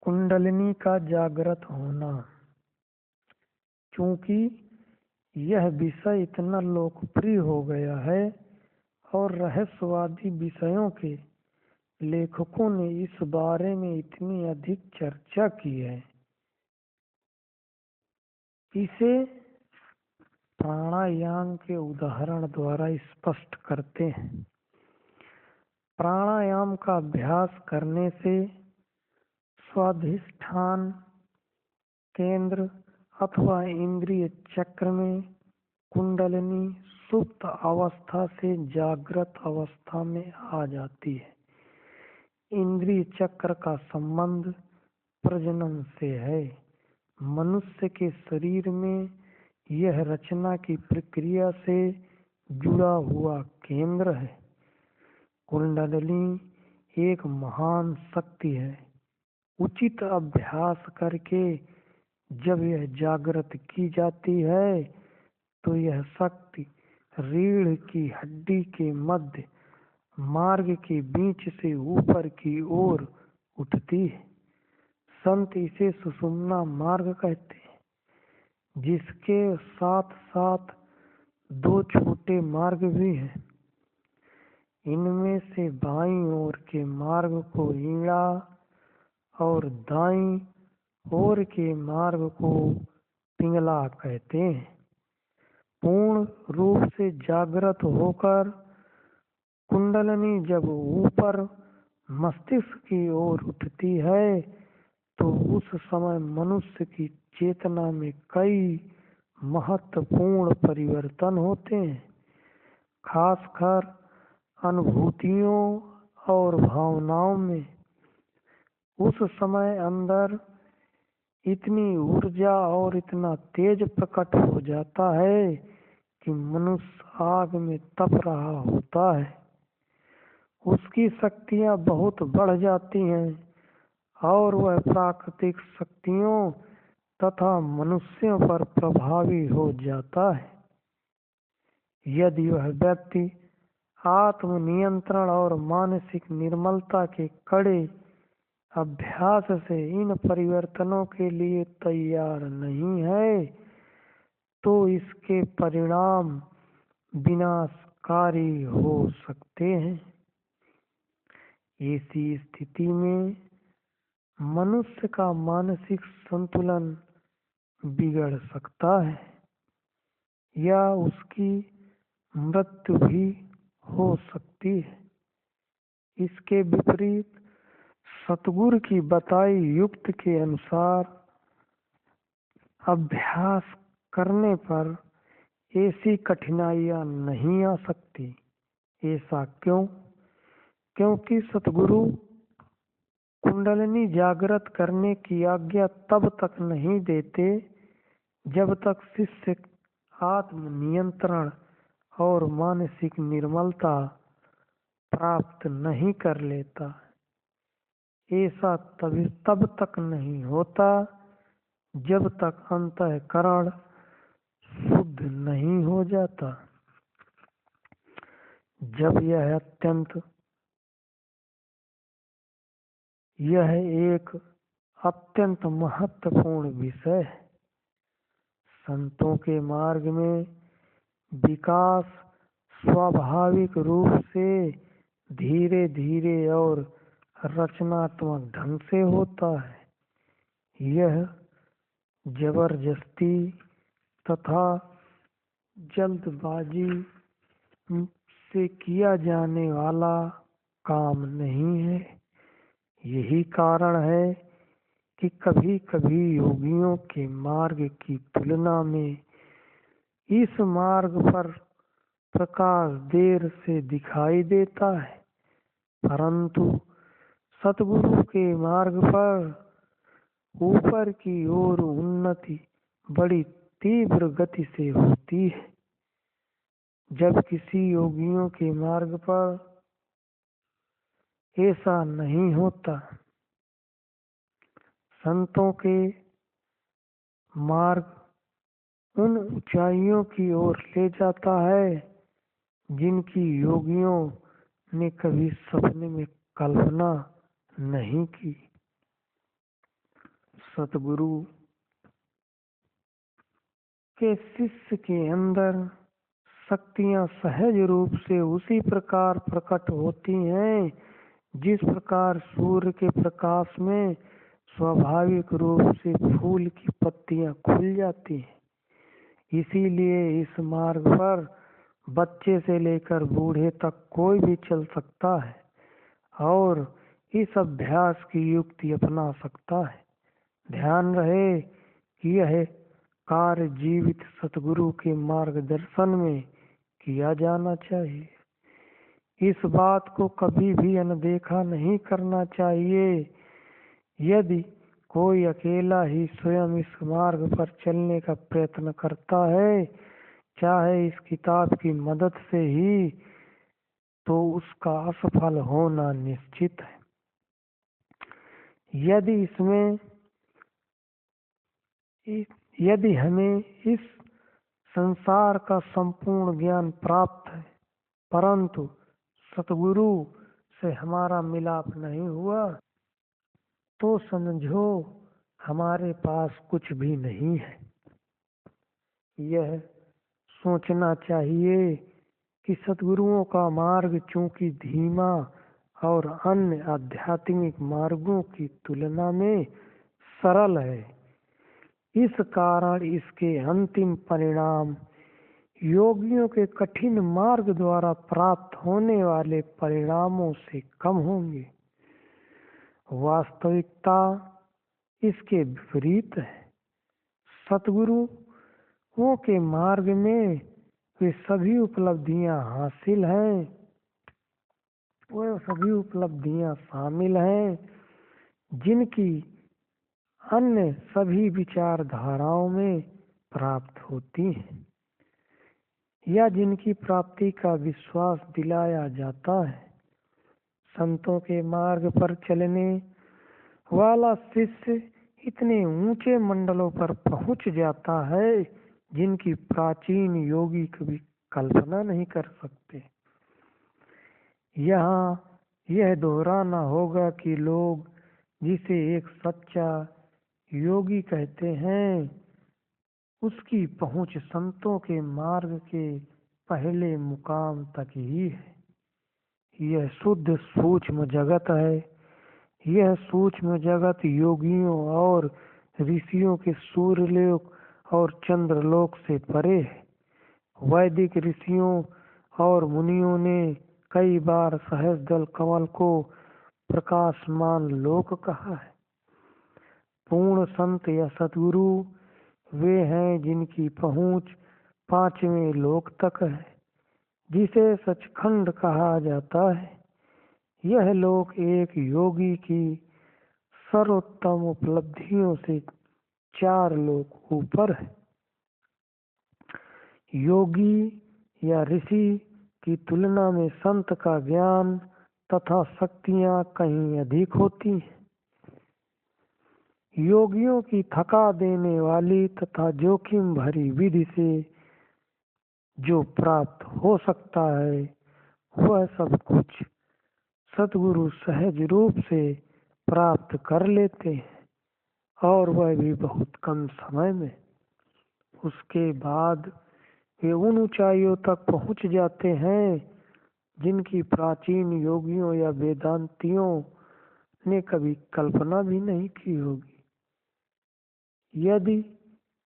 कुंडलिनी का जागृत होना। क्योंकि यह विषय इतना लोकप्रिय हो गया है और रहस्यवादी विषयों के लेखकों ने इस बारे में इतनी अधिक चर्चा की है। इसे प्राणायाम के उदाहरण द्वारा स्पष्ट करते हैं। प्राणायाम का अभ्यास करने से स्वाधिष्ठान केंद्र अथवा इंद्रिय चक्र में कुंडलिनी सुप्त अवस्था से जागृत अवस्था में आ जाती है। इंद्रिय चक्र का संबंध प्रजनन से है। मनुष्य के शरीर में यह रचना की प्रक्रिया से जुड़ा हुआ केंद्र है। कुंडलिनी एक महान शक्ति है। उचित अभ्यास करके जब यह जागृत की जाती है तो यह शक्ति रीढ़ की हड्डी के मध्य मार्ग के बीच से ऊपर की ओर उठती है। संत इसे सुषुम्ना मार्ग कहते हैं, जिसके साथ साथ दो छोटे मार्ग भी हैं। इनमें से बाईं ओर के मार्ग को ईड़ा और दाईं ओर के मार्ग को पिंगला कहते हैं। पूर्ण रूप से जागृत होकर कुंडलिनी जब ऊपर मस्तिष्क की ओर उठती है तो उस समय मनुष्य की चेतना में कई महत्वपूर्ण परिवर्तन होते हैं। खासकर अनुभूतियों और भावनाओं में उस समय अंदर इतनी ऊर्जा और इतना तेज प्रकट हो जाता है कि मनुष्य आग में तप रहा होता है। उसकी शक्तियां बहुत बढ़ जाती हैं और वह प्राकृतिक शक्तियों तथा मनुष्यों पर प्रभावी हो जाता है। यदि वह व्यक्ति आत्मनियंत्रण और मानसिक निर्मलता के कड़े अभ्यास से इन परिवर्तनों के लिए तैयार नहीं है तो इसके परिणाम विनाशकारी हो सकते हैं। ऐसी स्थिति में मनुष्य का मानसिक संतुलन बिगड़ सकता है या उसकी मृत्यु भी हो सकती है। इसके विपरीत सतगुरु की बताई युक्ति के अनुसार अभ्यास करने पर ऐसी कठिनाइयां नहीं आ सकती। ऐसा क्यों? क्योंकि सतगुरु कुंडलिनी जागृत करने की आज्ञा तब तक नहीं देते जब तक शिष्य आत्मनियंत्रण और मानसिक निर्मलता प्राप्त नहीं कर लेता। ऐसा तब तक नहीं होता जब तक अंतःकरण शुद्ध नहीं हो जाता। यह एक अत्यंत महत्वपूर्ण विषय है। संतों के मार्ग में विकास स्वाभाविक रूप से धीरे धीरे और रचनात्मक ढंग से होता है। यह जबरदस्ती तथा जल्दबाजी से किया जाने वाला काम नहीं है। यही कारण है कि कभी कभी योगियों के मार्ग की तुलना में इस मार्ग पर प्रकाश देर से दिखाई देता है, परंतु सतगुरु के मार्ग पर ऊपर की ओर उन्नति बड़ी तीव्र गति से होती है। जब किसी योगियों के मार्ग पर ऐसा नहीं होता। संतों के मार्ग उन ऊंचाइयों की ओर ले जाता है जिनकी योगियों ने कभी सपने में कल्पना नहीं की। सतगुरु के शिष्य के अंदर शक्तियां सहज रूप से उसी प्रकार प्रकट होती हैं जिस प्रकार सूर्य के प्रकाश में स्वाभाविक रूप से फूल की पत्तियां खुल जाती हैं। इसीलिए इस मार्ग पर बच्चे से लेकर बूढ़े तक कोई भी चल सकता है और इस अभ्यास की युक्ति अपना सकता है। ध्यान रहे कि यह कार्य जीवित सतगुरु के मार्गदर्शन में किया जाना चाहिए। इस बात को कभी भी अनदेखा नहीं करना चाहिए। यदि कोई अकेला ही स्वयं इस मार्ग पर चलने का प्रयत्न करता है, चाहे इस किताब की मदद से ही, तो उसका असफल होना निश्चित है। यदि हमें इस संसार का संपूर्ण ज्ञान प्राप्त है परंतु सतगुरु से हमारा मिलाप नहीं हुआ, तो समझो हमारे पास कुछ भी नहीं है। यह सोचना चाहिए कि सतगुरुओं का मार्ग चूंकि धीमा और अन्य आध्यात्मिक मार्गों की तुलना में सरल है, इस कारण इसके अंतिम परिणाम योगियों के कठिन मार्ग द्वारा प्राप्त होने वाले परिणामों से कम होंगे। वास्तविकता इसके विपरीत है। सतगुरुओं के मार्ग में वे सभी उपलब्धियां हासिल हैं, वह सभी उपलब्धियां शामिल हैं जिनकी अन्य सभी विचारधाराओं में प्राप्त होती हैं या जिनकी प्राप्ति का विश्वास दिलाया जाता है। संतों के मार्ग पर चलने वाला शिष्य इतने ऊंचे मंडलों पर पहुंच जाता है जिनकी प्राचीन योगी कभी कल्पना नहीं कर सकते। यहाँ यह दोहराना होगा कि लोग जिसे एक सच्चा योगी कहते हैं, उसकी पहुंच संतों के मार्ग के पहले मुकाम तक ही है। यह शुद्ध सूक्ष्म जगत है। यह सूक्ष्म जगत योगियों और ऋषियों के सूर्यलोक और चंद्रलोक से परे है। वैदिक ऋषियों और मुनियों ने कई बार सहस्त्रदल कमल को प्रकाशमान लोक कहा है। पूर्ण संत या सतगुरु वे हैं जिनकी पहुंच पांचवें लोक तक है, जिसे सचखंड कहा जाता है। यह लोक एक योगी की सर्वोत्तम उपलब्धियों से 4 लोक ऊपर है। योगी या ऋषि की तुलना में संत का ज्ञान तथा शक्तियां कहीं अधिक होती हैं। योगियों की थका देने वाली तथा जोखिम भरी विधि से जो प्राप्त हो सकता है, वह सब कुछ सतगुरु सहज रूप से प्राप्त कर लेते हैं और वह भी बहुत कम समय में। उसके बाद वे उन ऊंचाइयों तक पहुंच जाते हैं जिनकी प्राचीन योगियों या वेदांतियों ने कभी कल्पना भी नहीं की होगी। यदि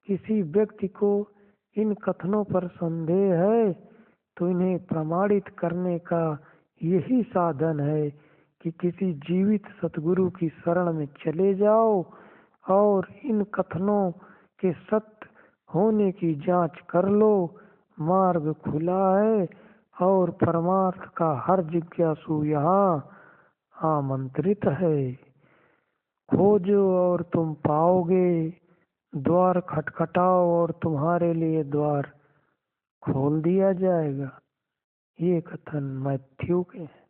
किसी व्यक्ति को इन कथनों पर संदेह है, तो इन्हें प्रमाणित करने का यही साधन है कि किसी जीवित सतगुरु की शरण में चले जाओ और इन कथनों के सत्य होने की जांच कर लो। मार्ग खुला है और परमार्थ का हर जिज्ञासु यहाँ आमंत्रित है। खोजो और तुम पाओगे, द्वार खटखटाओ और तुम्हारे लिए द्वार खोल दिया जाएगा। ये कथन मैथ्यू के हैं।